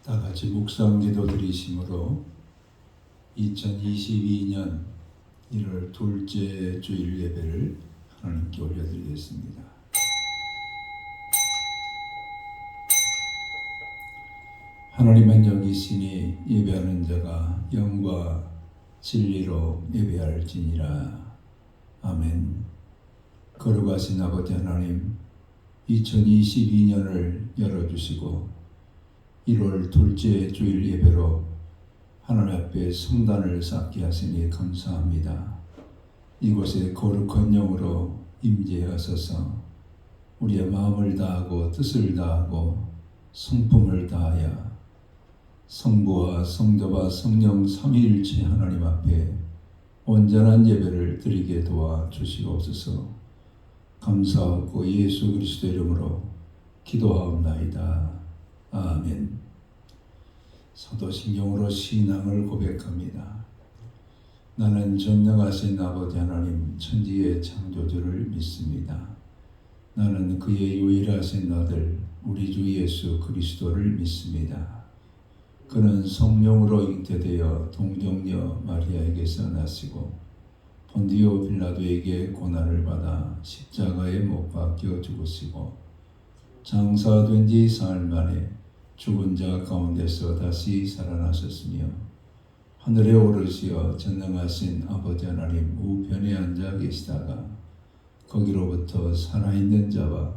다 같이 묵상 기도 드리심으로 2022년 1월 둘째 주일 예배를 하나님께 올려드리겠습니다. 하나님은 여기 있으니 예배하는 자가 영과 진리로 예배할지니라. 아멘. 거룩하신 아버지 하나님, 2022년을 열어주시고 1월 둘째 주일 예배로 하나님 앞에 성단을 쌓게 하시니 감사합니다. 이곳에 거룩한 영으로 임재하소서. 우리의 마음을 다하고 뜻을 다하고 성품을 다하여 성부와 성자와 성령 삼위일체 하나님 앞에 온전한 예배를 드리게 도와주시옵소서. 감사하고 예수 그리스도 이름으로 기도하옵나이다. 아멘. 사도신경으로 신앙을 고백합니다. 나는 전능하신 아버지 하나님 천지의 창조주를 믿습니다. 나는 그의 유일하신 아들 우리 주 예수 그리스도를 믿습니다. 그는 성령으로 잉태되어 동정녀 마리아에게서 나시고 본디오 빌라도에게 고난을 받아 십자가에 못 박혀 죽으시고 장사된 지 사흘 만에 죽은 자 가운데서 다시 살아나셨으며 하늘에 오르시어 전능하신 아버지 하나님 우편에 앉아 계시다가 거기로부터 살아있는 자와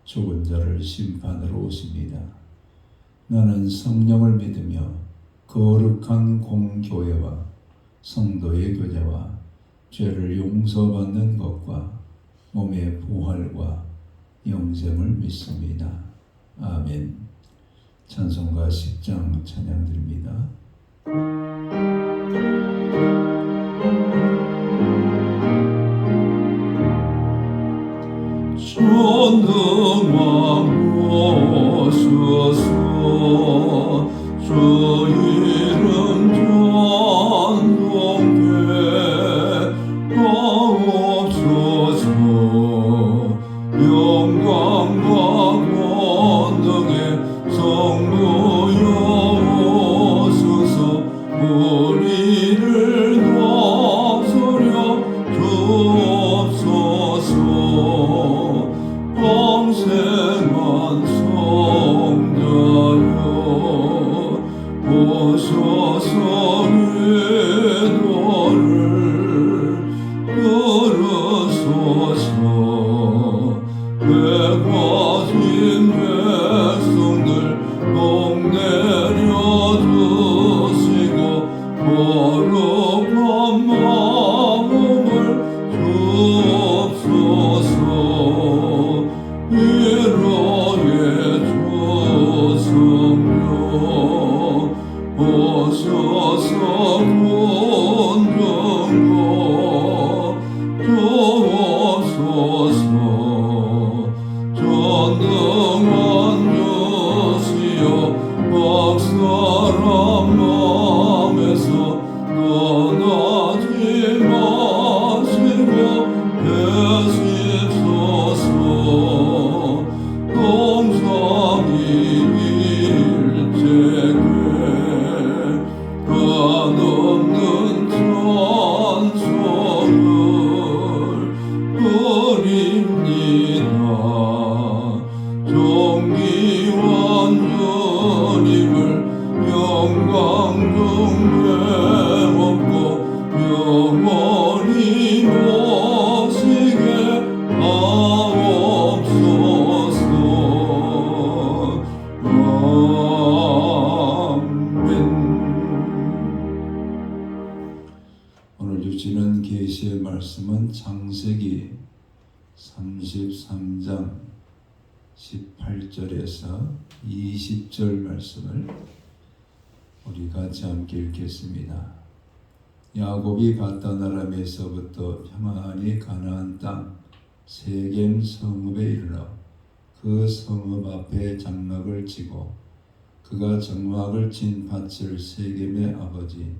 죽은 자를 심판하러 오십니다. 나는 성령을 믿으며 거룩한 공교회와 성도의 교제와 죄를 용서받는 것과 몸의 부활과 영생을 믿습니다. 아멘. 찬송가 10장 찬양드립니다. 전능왕 오소서 주 이름 찬송해 하옵소서. 영광과 권능의 성부여 오소서. 우리를 다스려 주옵소서. 평생한 성자여 오소서. 기도를 들으소서. 배가진 백성들 복 내려주시고 거룩한 마음을 주옵소서. 위로의 주성령 오셔서 군정고 주옵소서. 전능한 주시여 각사람 마음에서 떠나지 마시고 계십소서. 동삼위일체께 한없는 찬송을 드립니다. 정기와 주님을 영광 중에 얻고 영원히 모시게 하옵소서. 아멘. 오늘 주시는 계시의 말씀은 창세기 33장 18절에서 20절 말씀을 우리 같이 함께 읽겠습니다. 야곱이 바단 아람에서부터 평안히 가나안 땅 세겜 성읍에 이르러 그 성읍 앞에 장막을 치고 그가 장막을 친 밭을 세겜의 아버지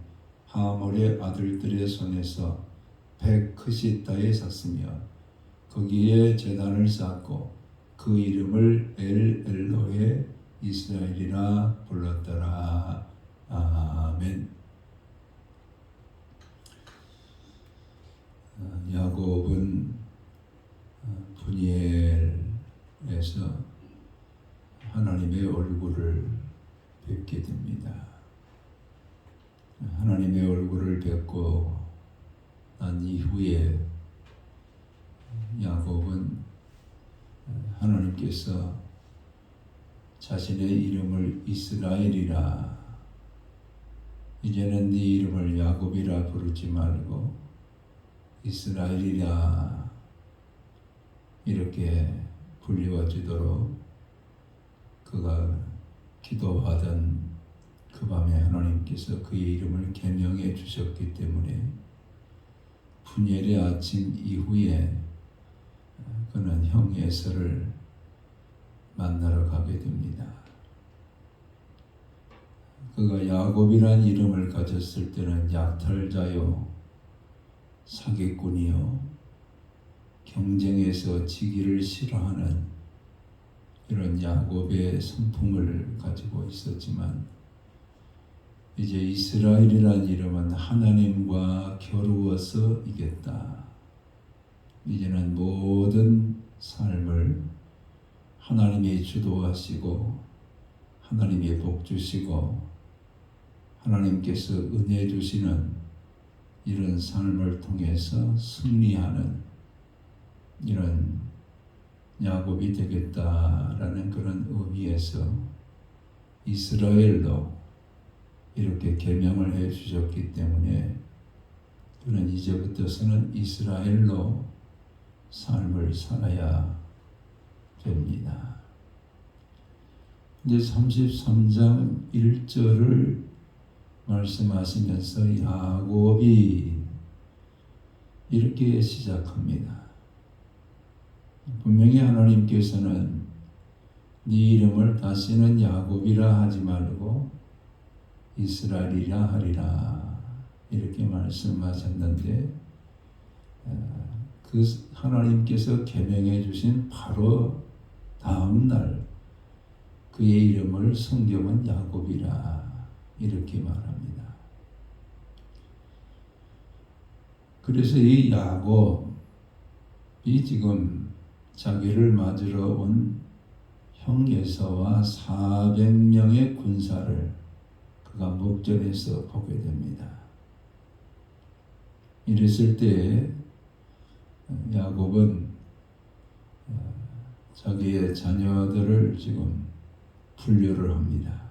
하몰의 아들들의 손에서 백크시타에 샀으며 거기에 제단을 쌓고 그 이름을 엘 엘로헤 이스라엘이라 불렀더라. 뵙게 됩니다. 하나님의 얼굴을 뵙고 난 이후에 야곱은 하나님께서 자신의 이름을 이스라엘이라, 이제는 네 이름을 야곱이라 부르지 말고 이스라엘이라 이렇게 불리워지도록 그가 기도하던 그 밤에 하나님께서 그의 이름을 계명해 주셨기 때문에 분열의 아침 이후에 그는 형 에서를 만나러 가게 됩니다. 그가 야곱이란 이름을 가졌을 때는 약탈자요, 사기꾼이요, 경쟁에서 지기를 싫어하는 이런 야곱의 성품을 가지고 있었지만, 이제 이스라엘이란 이름은 하나님과 겨루어서 이겼다. 이제는 모든 삶을 하나님이 주도하시고 하나님이 복 주시고 하나님께서 은혜 주시는 이런 삶을 통해서 승리하는 이런 야곱이 되겠다라는 그런 의미에서 이스라엘로 이렇게 계명을 해 주셨기 때문에 그는 이제부터서는 이스라엘로 삶을 살아야 됩니다. 이제 33장 1절을 말씀하시면서 야곱이 이렇게 시작합니다. 분명히 하나님께서는 네 이름을 다시는 야곱이라 하지 말고 이스라엘이라 하리라 이렇게 말씀하셨는데, 그 하나님께서 계명해 주신 바로 다음 날 그의 이름을 성경은 야곱이라 이렇게 말합니다. 그래서 이 야곱이 지금 자기를 맞으러 온 형 에서와 400명의 군사를 그가 목전에서 보게 됩니다. 이랬을 때 야곱은 자기의 자녀들을 지금 분류를 합니다.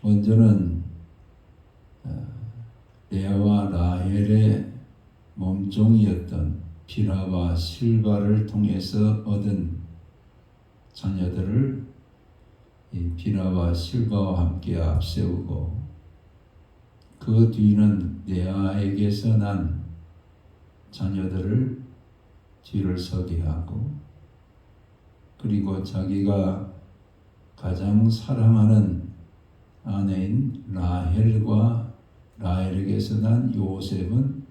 먼저는 레아와 라헬의 몸종이었던 비라와 실바를 통해서 얻은 자녀들을 이 비라와 실바와 함께 앞세우고, 그 뒤는 레아에게서 난 자녀들을 뒤를 서게 하고, 그리고 자기가 가장 사랑하는 아내인 라헬과 라헬에게서 난 요셉은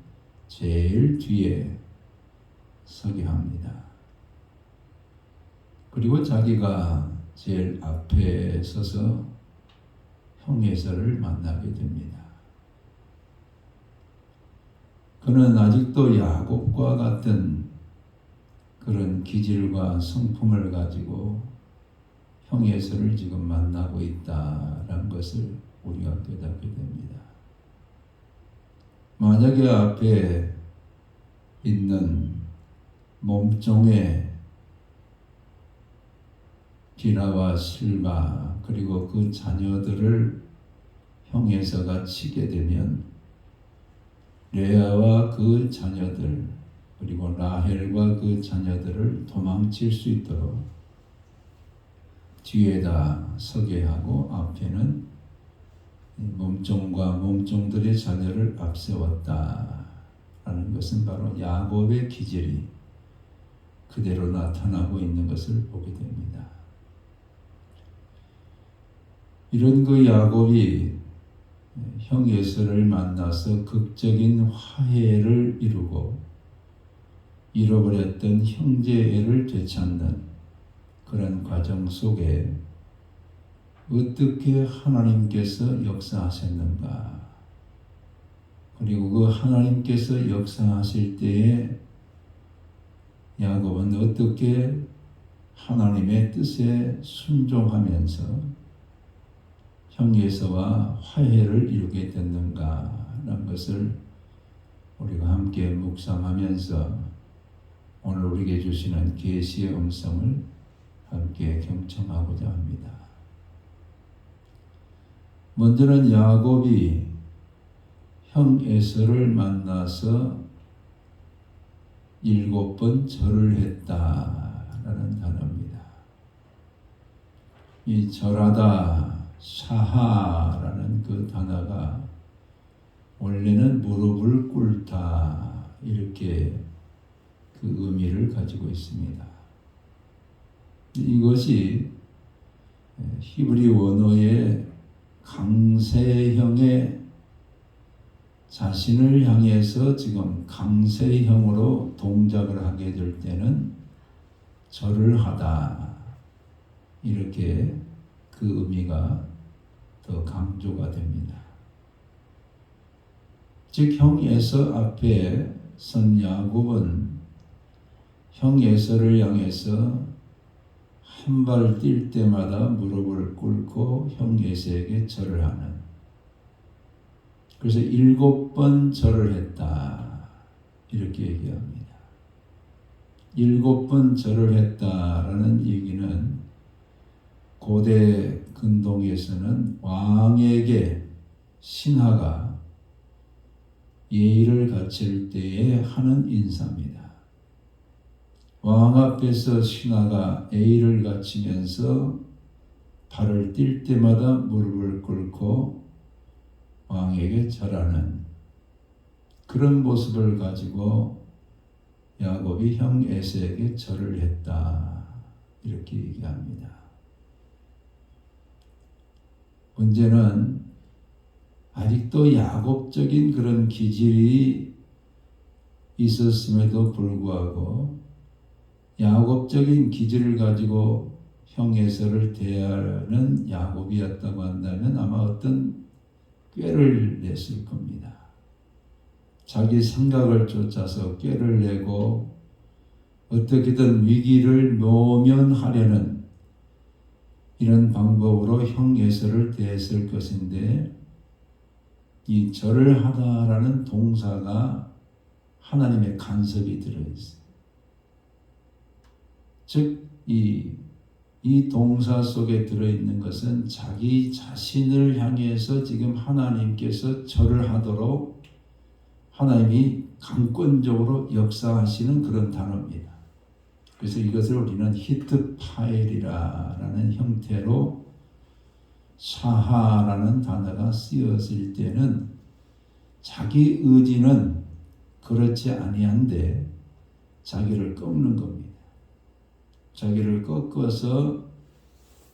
제일 뒤에 서게 합니다. 그리고 자기가 제일 앞에 서서 형 에서를 만나게 됩니다. 그는 아직도 야곱과 같은 그런 기질과 성품을 가지고 형 에서를 지금 만나고 있다라는 것을 우리가 깨닫게 됩니다. 만약에 앞에 있는 몸종의 비라와 실바 그리고 그 자녀들을 형 에서가 치게 되면 레아와 그 자녀들 그리고 라헬과 그 자녀들을 도망칠 수 있도록 뒤에다 서게 하고 앞에는 몸종과 몸종들의 자녀를 앞세웠다라는 것은 바로 야곱의 기질이 그대로 나타나고 있는 것을 보게 됩니다. 이런 그 야곱이 형 에서를 만나서 극적인 화해를 이루고 잃어버렸던 형제애를 되찾는 그런 과정 속에 어떻게 하나님께서 역사하셨는가, 그리고 그 하나님께서 역사하실 때에 야곱은 어떻게 하나님의 뜻에 순종하면서 형 에서와 화해를 이루게 됐는가라는 것을 우리가 함께 묵상하면서 오늘 우리에게 주시는 계시의 음성을 함께 경청하고자 합니다. 먼저는 야곱이 형 에서를 만나서 7번 절을 했다라는 단어입니다. 이 절하다, 사하라는 그 단어가 원래는 무릎을 꿇다 이렇게 그 의미를 가지고 있습니다. 이것이 히브리 원어의 강세형의 자신을 향해서 지금 강세형으로 동작을 하게 될 때는 절을 하다 이렇게 그 의미가 더 강조가 됩니다. 즉 형 에서 앞에 선 야곱은 형 에서를 향해서 한 발 뛸 때마다 무릎을 꿇고 형 에서에게 절을 하는, 그래서 7번 절을 했다 이렇게 얘기합니다. 7번 절을 했다라는 얘기는 고대 근동에서는 왕에게 신하가 예의를 갖출 때에 하는 인사입니다. 왕 앞에서 신하가 예의를 갖추면서 발을 뛸 때마다 무릎을 꿇고 왕에게 절하는 그런 모습을 가지고 야곱이 형 에서에게 절을 했다 이렇게 얘기합니다. 문제는 아직도 야곱적인 그런 기질이 있었음에도 불구하고 야곱적인 기질을 가지고 형 에서를 대하는 야곱이었다고 한다면 아마 어떤 꾀를 냈을 겁니다. 자기 생각을 쫓아서 꾀를 내고 어떻게든 위기를 모면하려는 이런 방법으로 형 에서를 대했을 것인데, 이 절을 하다라는 동사가 하나님의 간섭이 들어있어요. 즉 이 동사 속에 들어있는 것은 자기 자신을 향해서 지금 하나님께서 절을 하도록 하나님이 강권적으로 역사하시는 그런 단어입니다. 그래서 이것을 우리는 히트파엘이라는 형태로 사하라는 단어가 쓰여질 때는 자기 의지는 그렇지 아니한데 자기를 꺾는 겁니다. 자기를 꺾어서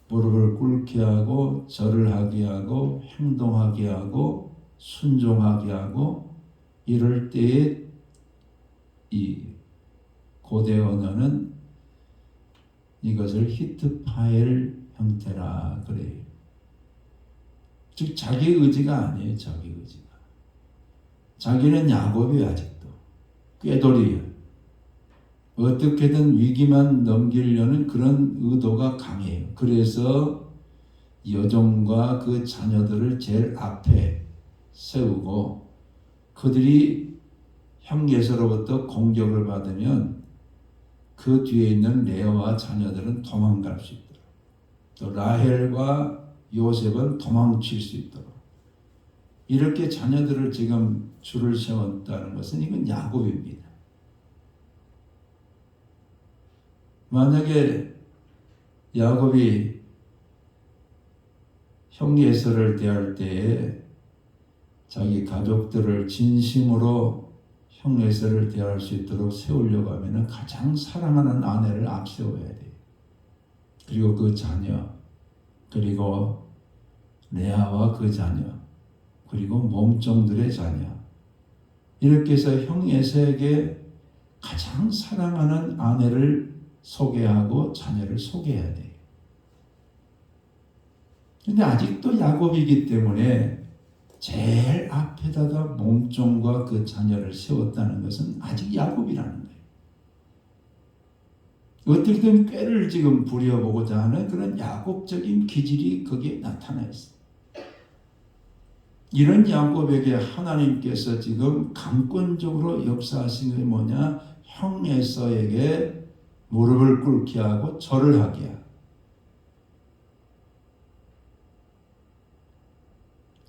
무릎을 꿇게 하고 절을 하게 하고 행동하게 하고 순종하게 하고, 이럴 때에 이 고대 언어는 이것을 히트파엘 형태라 그래요. 즉 자기 의지가 아니에요. 자기 의지가. 자기는 야곱이 아직도 꾀돌이에요. 어떻게든 위기만 넘기려는 그런 의도가 강해요. 그래서 여종과 그 자녀들을 제일 앞에 세우고 그들이 형 에서로부터 공격을 받으면 그 뒤에 있는 레아와 자녀들은 도망갈 수 있도록, 또 라헬과 요셉은 도망칠 수 있도록 이렇게 자녀들을 지금 줄을 세웠다는 것은 이건 야곱입니다. 만약에 야곱이 형 에서를 대할 때에 자기 가족들을 진심으로 형 에서를 대할 수 있도록 세우려고 하면 가장 사랑하는 아내를 앞세워야 돼요. 그리고 그 자녀, 그리고 레아와 그 자녀, 그리고 몸종들의 자녀, 이렇게 해서 형 에서에게 가장 사랑하는 아내를 소개하고 자녀를 소개해야 돼요. 근데 아직도 야곱이기 때문에 제일 앞에다가 몸종과 그 자녀를 세웠다는 것은 아직 야곱이라는 거예요. 어떻게든 꾀를 지금 부려보고자 하는 그런 야곱적인 기질이 거기에 나타나 있어요. 이런 야곱에게 하나님께서 지금 강권적으로 역사하신 게 뭐냐? 형 에서에게 무릎을 꿇게 하고 절을 하게 하고,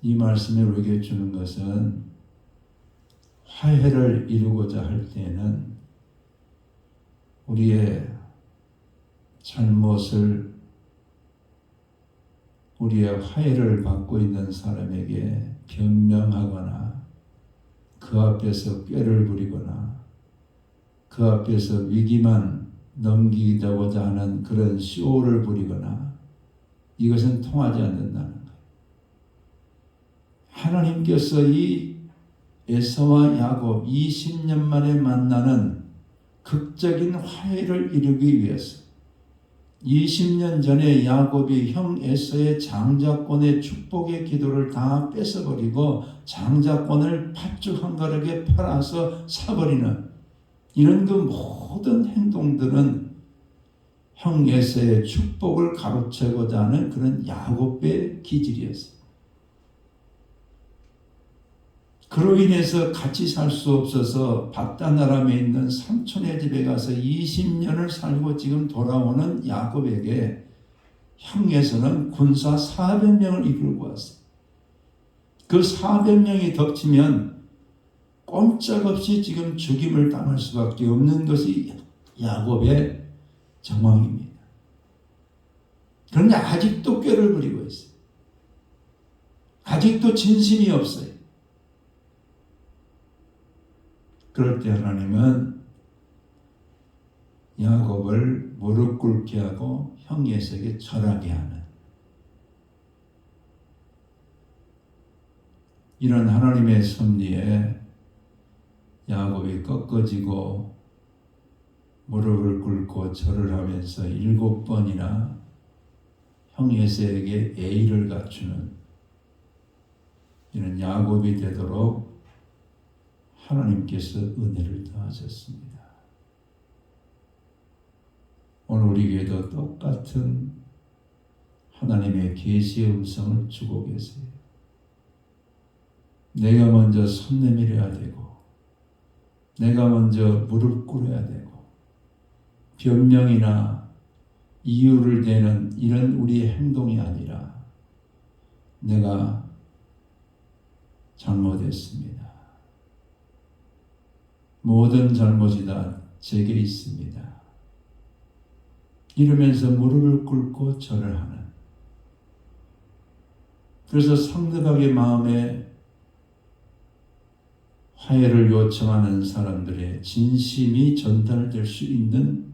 이 말씀이 우리에게 주는 것은 화해를 이루고자 할 때에는 우리의 잘못을, 우리의 화해를 받고 있는 사람에게 변명하거나 그 앞에서 꾀를 부리거나 그 앞에서 위기만 넘기자고자 하는 그런 쇼를 부리거나, 이것은 통하지 않는다는 거예요. 하나님께서 이 에서와 야곱 20년 만에 만나는 극적인 화해를 이루기 위해서 20년 전에 야곱이 형 에서의 장자권의 축복의 기도를 다 뺏어버리고 장자권을 팥죽 한 그릇에 팔아서 사버리는 이런 그 모든 행동들은 형 에서의 축복을 가로채고자 하는 그런 야곱의 기질이었어요. 그로 인해서 같이 살 수 없어서 바다나람에 있는 삼촌의 집에 가서 20년을 살고 지금 돌아오는 야곱에게 형에서는 군사 400명을 이끌고 왔어요. 그 400명이 덮치면 꼼짝없이 지금 죽임을 당할 수밖에 없는 것이 야곱의 정황입니다. 그런데 아직도 꾀를 부리고 있어요. 아직도 진심이 없어요. 그럴 때 하나님은 야곱을 무릎 꿇게 하고 형 에서에게 절하게 하는 이런 하나님의 섭리에 야곱이 꺾어지고 무릎을 꿇고 절을 하면서 7번이나 형 에서에게 예의를 갖추는 이런 야곱이 되도록 하나님께서 은혜를 더하셨습니다. 오늘 우리에게도 똑같은 하나님의 계시의 음성을 주고 계세요. 내가 먼저 손 내밀어야 되고 내가 먼저 무릎 꿇어야 되고 변명이나 이유를 대는 이런 우리의 행동이 아니라 내가 잘못했습니다. 모든 잘못이 다 제게 있습니다. 이러면서 무릎을 꿇고 절을 하는, 그래서 상대방의 마음에 화해를 요청하는 사람들의 진심이 전달될 수 있는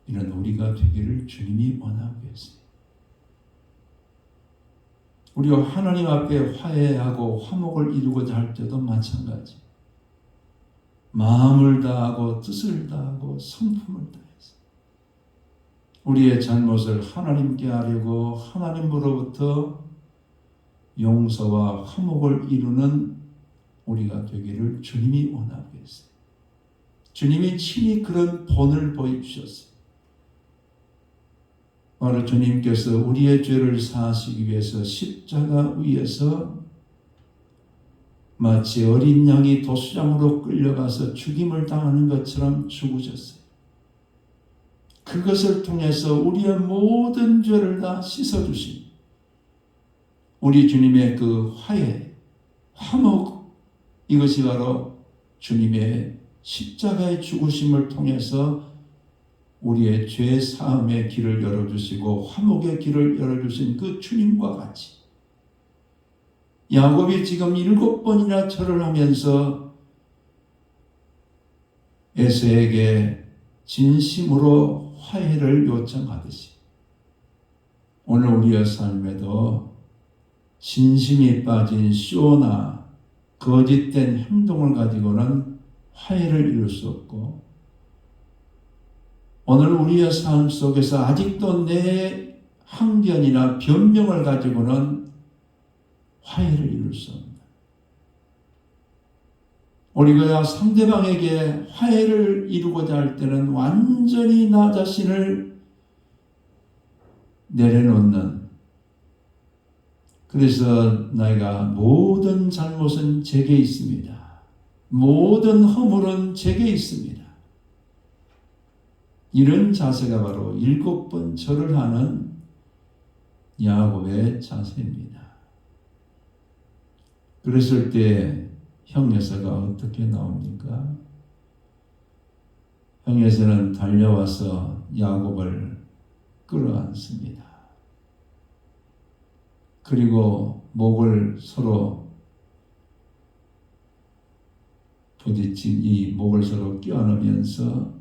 이런 우리가 되기를 주님이 원하고 계세요. 우리가 하나님 앞에 화해하고 화목을 이루고자 할 때도 마찬가지. 마음을 다하고 뜻을 다하고 성품을 다해서 우리의 잘못을 하나님께 아뢰고 하나님으로부터 용서와 화목을 이루는 우리가 되기를 주님이 원하고 계세요. 주님이 친히 그런 본을 보여주셨어요. 바로 주님께서 우리의 죄를 사하시기 위해서 십자가 위에서 마치 어린 양이 도수장으로 끌려가서 죽임을 당하는 것처럼 죽으셨어요. 그것을 통해서 우리의 모든 죄를 다 씻어주신 우리 주님의 그 화해, 화목, 이것이 바로 주님의 십자가의 죽으심을 통해서 우리의 죄 사함의 길을 열어주시고 화목의 길을 열어주신 그 주님과 같이 야곱이 지금 7번이나 절을 하면서 에서에게 진심으로 화해를 요청하듯이 오늘 우리의 삶에도 진심이 빠진 쇼나 거짓된 행동을 가지고는 화해를 이룰 수 없고, 오늘 우리의 삶 속에서 아직도 내 항변이나 변명을 가지고는 화해를 이룰 수 없다. 우리가 상대방에게 화해를 이루고자 할 때는 완전히 나 자신을 내려놓는, 그래서 내가 모든 잘못은 제게 있습니다. 모든 허물은 제게 있습니다. 이런 자세가 바로 7번 절을 하는 야곱의 자세입니다. 그랬을 때 형예서가 어떻게 나옵니까? 형예서는 달려와서 야곱을 끌어안습니다. 그리고 목을 서로 부딪힌 이 목을 서로 껴안으면서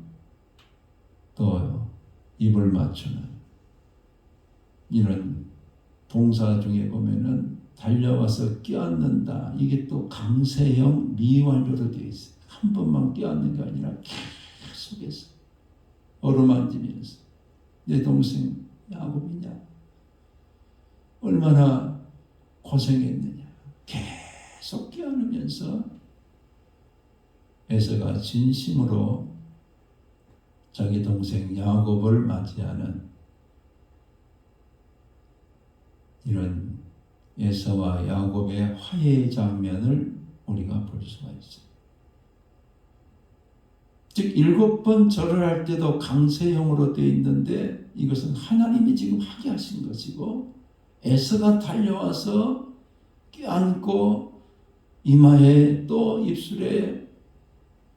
또 입을 맞추는 이런 동사 중에 보면은 달려와서 껴안는다. 이게 또 강세형 미완료로 되어 있어요. 한 번만 껴안는 게 아니라 계속해서 어루만지면서 내 동생 야곱이냐? 얼마나 고생했느냐? 계속 껴안으면서 에서가 진심으로 자기 동생 야곱을 맞이하는 이런 에서와 야곱의 화해 장면을 우리가 볼 수가 있어요. 즉 7번 절을 할 때도 강세형으로 되어 있는데 이것은 하나님이 지금 하게 하신 것이고 에서가 달려와서 껴안고 이마에 또 입술에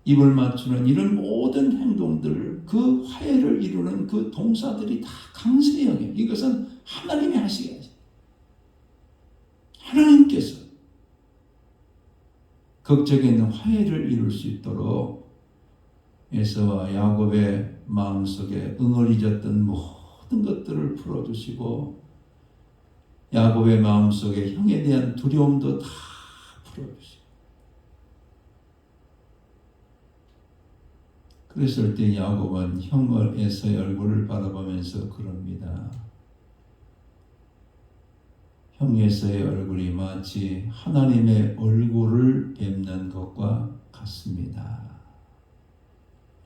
입을 맞추는 이런 모든 행동들, 그 화해를 이루는 그 동사들이 다 강세형이에요. 이것은 하나님이 하시게 하죠. 하나님께서 극적에 있는 화해를 이룰 수 있도록 에서와 야곱의 마음속에 응어리졌던 모든 것들을 풀어주시고 야곱의 마음속에 형에 대한 두려움도 다 풀어주시고 그랬을 때 야곱은 형 에서의 얼굴을 바라보면서 그럽니다. 형 에서의 얼굴이 마치 하나님의 얼굴을 뵙는 것과 같습니다.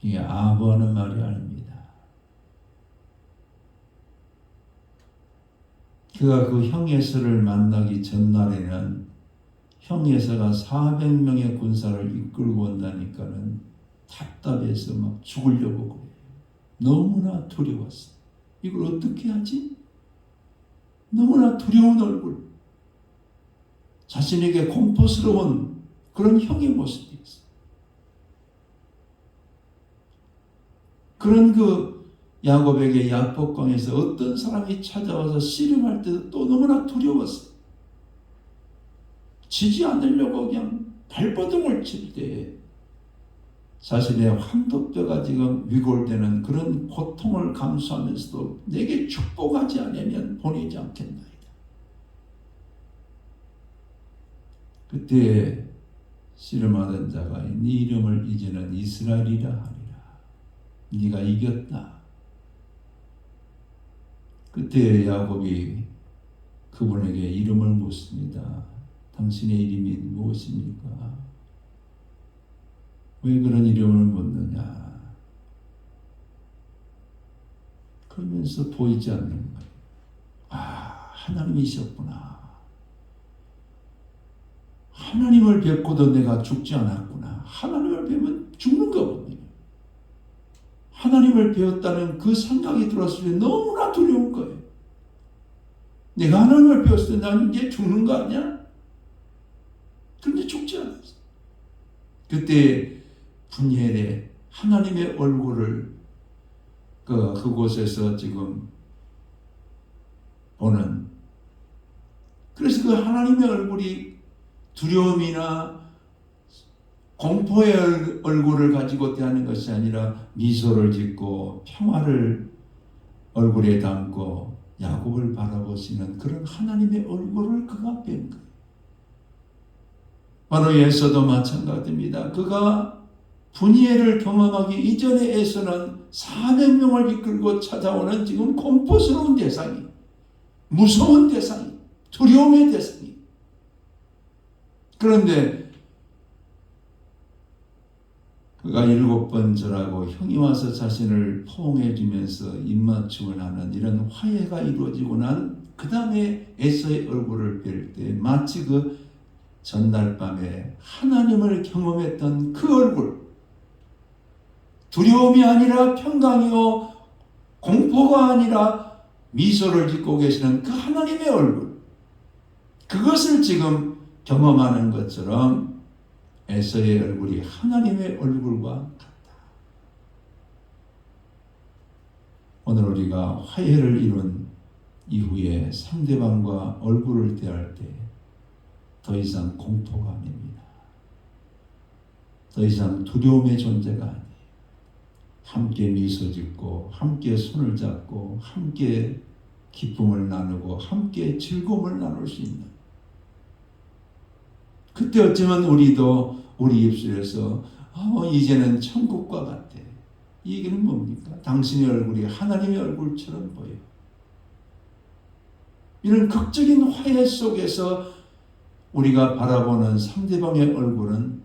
이게 아부하는 말이 아닙니다. 그가 그 형 에서를 만나기 전날에는 형 에서가 400명의 군사를 이끌고 온다니까는 답답해서 막 죽으려고 그래요. 너무나 두려웠어. 이걸 어떻게 하지? 너무나 두려운 얼굴, 자신에게 공포스러운 그런 형의 모습이 있어요. 그런 그 야곱에게 야복강에서 어떤 사람이 찾아와서 씨름할 때도 또 너무나 두려웠어요. 지지 않으려고 그냥 발버둥을 칠 때 자신의 환도뼈가 지금 위골되는 그런 고통을 감수하면서도 내게 축복하지 않으면 보내지 않겠나이다. 그때 씨름하던 자가 네 이름을 이제는 이스라엘이라 하리라. 네가 이겼다. 그때 야곱이 그분에게 이름을 묻습니다. 당신의 이름이 무엇입니까? 왜 그런 이름을 묻느냐? 그러면서 보이지 않는 거예요. 아, 하나님이셨구나. 하나님을 뵙고도 내가 죽지 않았구나. 하나님을 뵈면 죽는 거거든요. 하나님을 배웠다는 그 생각이 들었을 때 너무나 두려운 거예요. 내가 하나님을 배웠을 때 난 이제 죽는 거 아니야? 그런데 죽지 않았어. 그때 분열에 하나님의 얼굴을 그곳에서 지금 보는, 그래서 그 하나님의 얼굴이 두려움이나 공포의 얼굴을 가지고 대하는 것이 아니라 미소를 짓고 평화를 얼굴에 담고 야곱을 바라보시는 그런 하나님의 얼굴을 그가 뵌 거예요. 바로 에서도 마찬가지입니다. 그가 분이엘을 경험하기 이전에 에서는 400명을 이끌고 찾아오는 지금 공포스러운 대상이, 무서운 대상이, 두려움의 대상이. 그런데 그가 7번 절하고 형이 와서 자신을 포옹해 주면서 입맞춤을 하는 이런 화해가 이루어지고 난 그 다음에 에서의 얼굴을 뵐 때 마치 그 전날 밤에 하나님을 경험했던 그 얼굴, 두려움이 아니라 평강이요 공포가 아니라 미소를 짓고 계시는 그 하나님의 얼굴, 그것을 지금 경험하는 것처럼 에서의 얼굴이 하나님의 얼굴과 같다. 오늘 우리가 화해를 이룬 이후에 상대방과 얼굴을 대할 때 더 이상 공포가 아닙니다. 더 이상 두려움의 존재가 아니에요. 함께 미소 짓고 함께 손을 잡고 함께 기쁨을 나누고 함께 즐거움을 나눌 수 있는, 그때 어쩌면 우리도 우리 입술에서 이제는 천국과 같아. 이 얘기는 뭡니까? 당신의 얼굴이 하나님의 얼굴처럼 보여. 이런 극적인 화해 속에서 우리가 바라보는 상대방의 얼굴은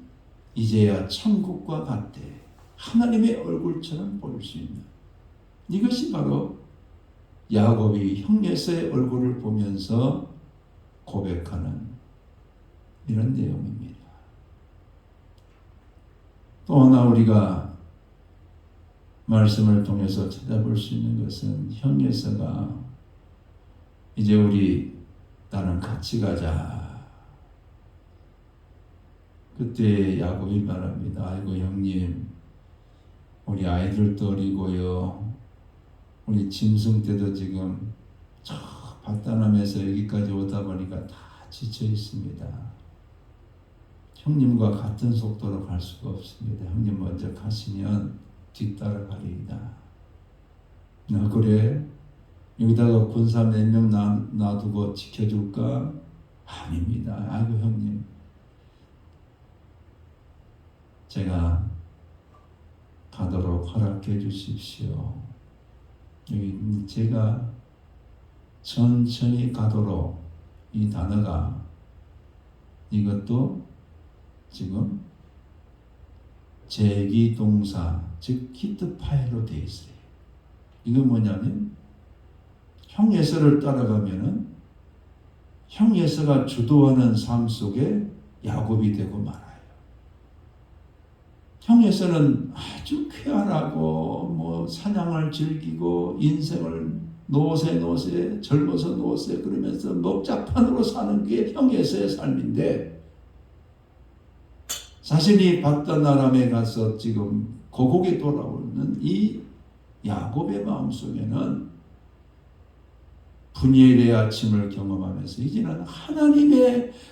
이제야 천국과 같대. 하나님의 얼굴처럼 보일 수 있는, 이것이 바로 야곱이 형 에서의 얼굴을 보면서 고백하는 이런 내용입니다. 또 하나 우리가 말씀을 통해서 찾아볼 수 있는 것은 형 에서가 이제 나랑 같이 가자. 그때 야곱이 말합니다. 아이고 형님, 우리 아이들도 어리고요, 우리 짐승 때도 지금 저 바다남에서 여기까지 오다 보니까 다 지쳐 있습니다. 형님과 같은 속도로 갈 수가 없습니다. 형님 먼저 가시면 뒤따라가리이다. 그래? 여기다가 군사 몇 명 놔두고 지켜줄까? 아닙니다. 아이고 형님, 제가 가도록 허락해 주십시오. 제가 천천히 가도록, 이 단어가 이것도 지금 제기동사, 즉 히트 파일로 되어 있어요. 이건 뭐냐면 형 에서를 따라가면은 형 에서가 주도하는 삶 속에 야곱이 되고 말아요. 형 에서는 아주 쾌활하고 사냥을 즐기고 인생을 노세 젊어서 노세 그러면서 먹자판으로 사는 게 형 에서의 삶인데, 자신이 바단 아람에 가서 지금 고국에 돌아오는 이 야곱의 마음속에는 분열의 아침을 경험하면서 이제는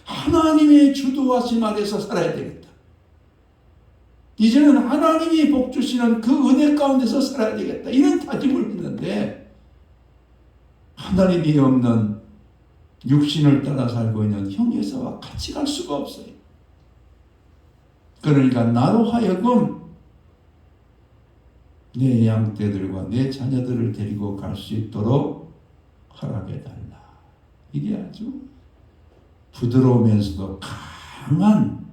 하나님의 주도하심 아래서 살아야 되겠다. 이제는 하나님이 복 주시는 그 은혜 가운데서 살아야 되겠다. 이런 다짐을 했는데, 하나님이 없는 육신을 따라 살고 있는 형 에서와 같이 갈 수가 없어요. 그러니까 나로 하여금 내 양떼들과 내 자녀들을 데리고 갈 수 있도록 허락해달라. 이게 아주 부드러우면서도 강한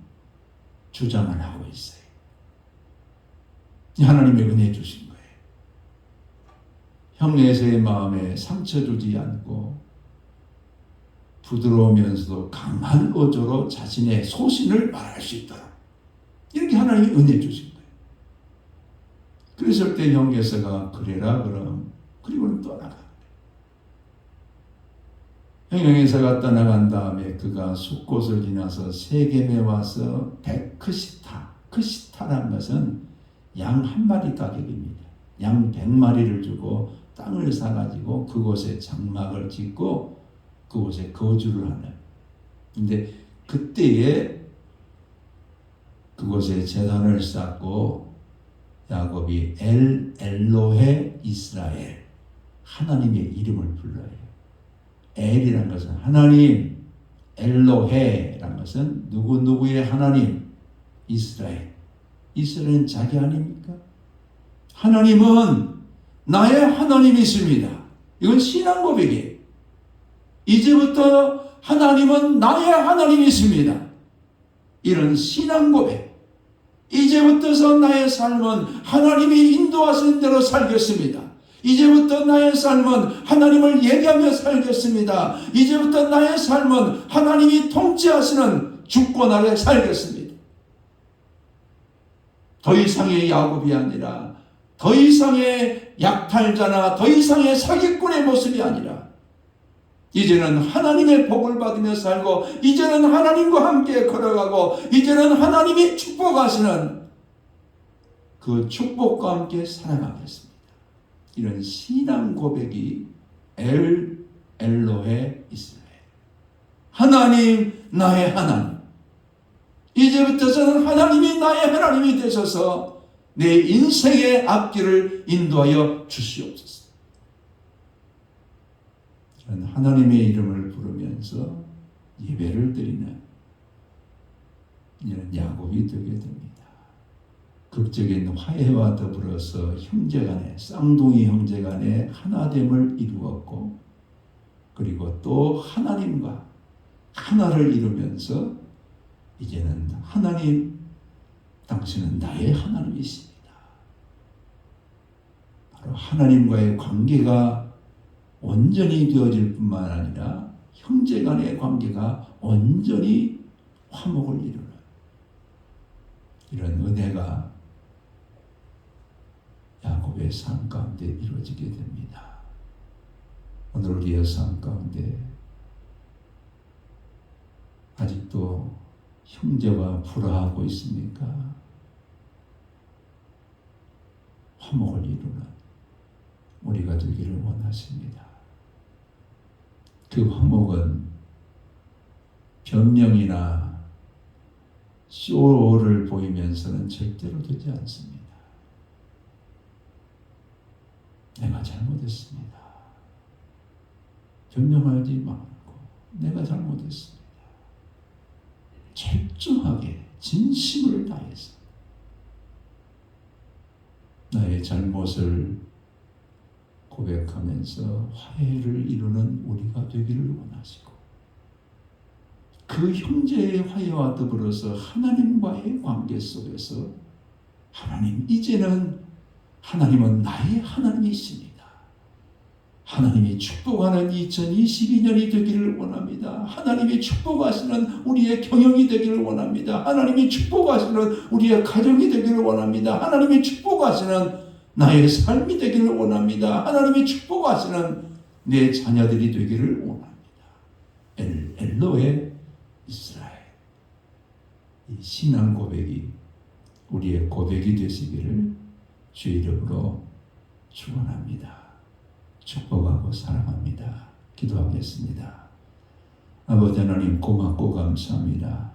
주장을 하고 있어요. 하나님의 은혜 주신 거예요. 형 에서의 마음에 상처 주지 않고 부드러우면서도 강한 어조로 자신의 소신을 말할 수 있도록, 이렇게 하나님이 은혜 주신 거예요. 그랬을 때 형 에서가 그래라 그럼, 그리고는 떠나가. 형 에서가 떠나간 다음에 그가 숫곳을 지나서 세겜에 와서 크시타라는 것은 양 한 마리 가격입니다. 양 100마리를 주고 땅을 사가지고 그곳에 장막을 짓고 그곳에 거주를 하는. 근데 그때에 그곳에 제단을 쌓고 야곱이 엘로헤 이스라엘, 하나님의 이름을 불러요. 엘이란 것은 하나님, 엘로헤란 것은 누구누구의 하나님, 이스라엘. 이스라엘은 자기 아닙니까? 하나님은 나의 하나님이십니다. 이건 신앙 고백이에요. 이제부터 하나님은 나의 하나님이십니다. 이런 신앙 고백. 이제부터서 나의 삶은 하나님이 인도하신 대로 살겠습니다. 이제부터 나의 삶은 하나님을 얘기하며 살겠습니다. 이제부터 나의 삶은 하나님이 통치하시는 주권 아래 살겠습니다. 더 이상의 야곱이 아니라, 더 이상의 약탈자나 더 이상의 사기꾼의 모습이 아니라, 이제는 하나님의 복을 받으며 살고, 이제는 하나님과 함께 걸어가고, 이제는 하나님이 축복하시는 그 축복과 함께 살아가겠습니다. 이런 신앙 고백이 엘로헤 이스라엘, 하나님 나의 하나님, 이제부터 저는 하나님이 나의 하나님이 되셔서 내 인생의 앞길을 인도하여 주시옵소서. 이런 하나님의 이름을 부르면서 예배를 드리는 이런 야곱이 되게 됩니다. 극적인 화해와 더불어서 형제간에, 쌍둥이 형제간에 하나됨을 이루었고, 그리고 또 하나님과 하나를 이루면서 이제는 하나님, 당신은 나의 하나님이십니다. 바로 하나님과의 관계가 온전히 되어질 뿐만 아니라 형제간의 관계가 온전히 화목을 이루는 이런 은혜가 야곱의 삶 가운데 이루어지게 됩니다. 오늘 우리의 삶 가운데 아직도 형제와 불화하고 있습니까? 화목을 이루는 우리가 되기를 원하십니다. 그 화목은 변명이나 쇼를 보이면서는 절대로 되지 않습니다. 내가 잘못했습니다. 변명하지 말고 내가 잘못했습니다. 철저하게 진심을 다해서 나의 잘못을 고백하면서 화해를 이루는 우리가 되기를 원하시고, 그 형제의 화해와 더불어서 하나님과의 관계 속에서 하나님, 이제는 하나님은 나의 하나님이십니다. 하나님이 축복하는 2022년이 되기를 원합니다. 하나님이 축복하시는 우리의 경영이 되기를 원합니다. 하나님이 축복하시는 우리의 가정이 되기를 원합니다. 하나님이 축복하시는 나의 삶이 되기를 원합니다. 하나님이 축복하시는 내 자녀들이 되기를 원합니다. 엘로헤 이스라엘, 이 신앙 고백이 우리의 고백이 되시기를 주 이름으로 축원합니다. 축복하고 사랑합니다. 기도하겠습니다. 아버지 하나님, 고맙고 감사합니다.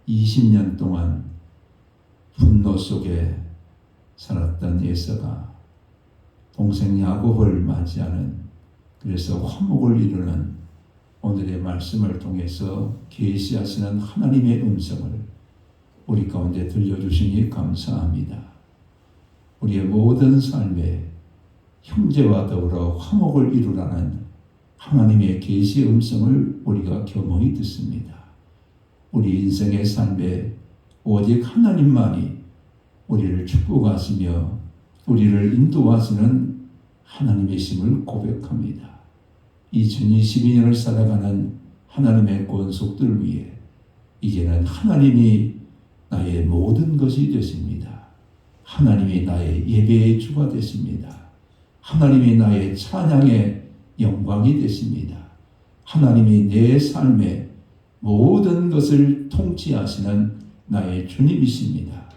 20년 동안 분노 속에 살았던 에서가 동생 야곱을 맞이하는, 그래서 화목을 이루는 오늘의 말씀을 통해서 계시하시는 하나님의 음성을 우리 가운데 들려주시니 감사합니다. 우리의 모든 삶에 형제와 더불어 화목을 이루라는 하나님의 계시 음성을 우리가 겸허히 듣습니다. 우리 인생의 삶에 오직 하나님만이 우리를 축복하시며 우리를 인도하시는 하나님이심을 고백합니다. 2022년을 살아가는 하나님의 권속들 위해 이제는 하나님이 나의 모든 것이 되십니다. 하나님이 나의 예배의 주가 되십니다. 하나님이 나의 찬양의 영광이 되십니다. 하나님이 내 삶의 모든 것을 통치하시는 나의 주님이십니다.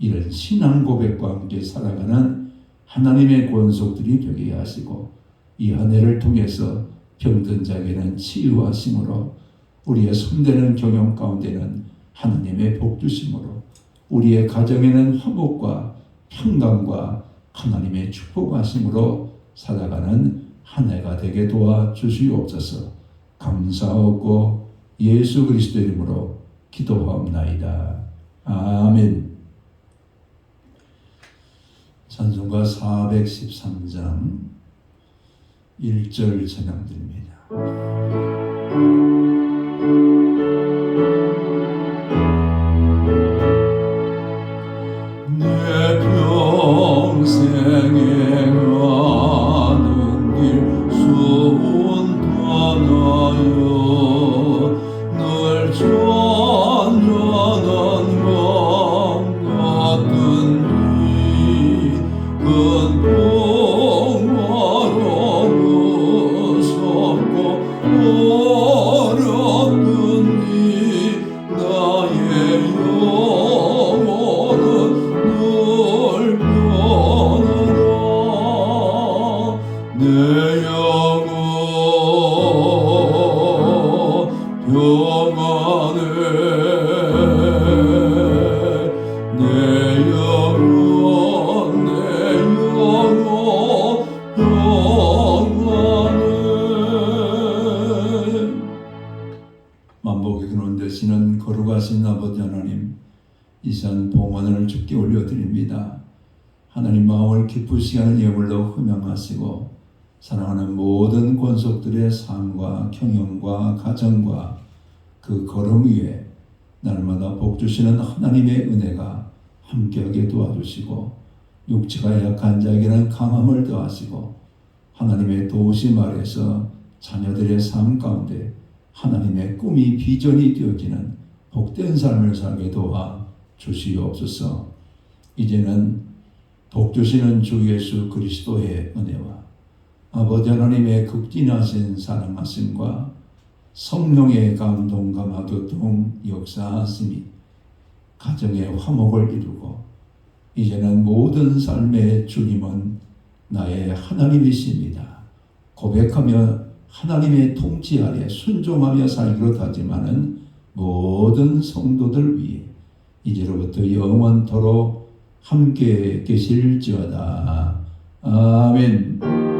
이런 신앙 고백과 함께 살아가는 하나님의 권속들이 되게 하시고, 이 한 해를 통해서 병든 자에게는 치유하심으로, 우리의 손대는 경영 가운데는 하나님의 복 주심으로, 우리의 가정에는 화목과 평강과 하나님의 축복하심으로 살아가는 한 해가 되게 도와주시옵소서. 감사하고 예수 그리스도 이름으로 기도하옵나이다. 아멘. 찬송가 413장 1절 찬양드립니다. 내 평생의 영원해 내 영혼 내 영혼 영원해. 만복의 근원 되시는 거룩하신 아버지 하나님, 이 시간 봉헌을 주께 올려드립니다. 하나님 마음을 기쁘시게 하는 예물로 흠양하시고 사랑하는 모든 권속들의 삶과 경영과 가정과 그 걸음 위에 날마다 복 주시는 하나님의 은혜가 함께하게 도와주시고 육체가 약한 자에게는 강함을 더하시고 하나님의 도우심 아래서 자녀들의 삶 가운데 하나님의 꿈이 비전이 되어지는 복된 삶을 살게 도와 주시옵소서. 이제는 복 주시는 주 예수 그리스도의 은혜와 아버지 하나님의 극진하신 사랑하심과 성령의 감동감화 교통 역사하심이 가정의 화목을 이루고 이제는 모든 삶의 주님은 나의 하나님이십니다 고백하며 하나님의 통치 아래 순종하며 살기로 다짐하는 모든 성도들 위해 이제로부터 영원토록 함께 계실지어다. 아멘.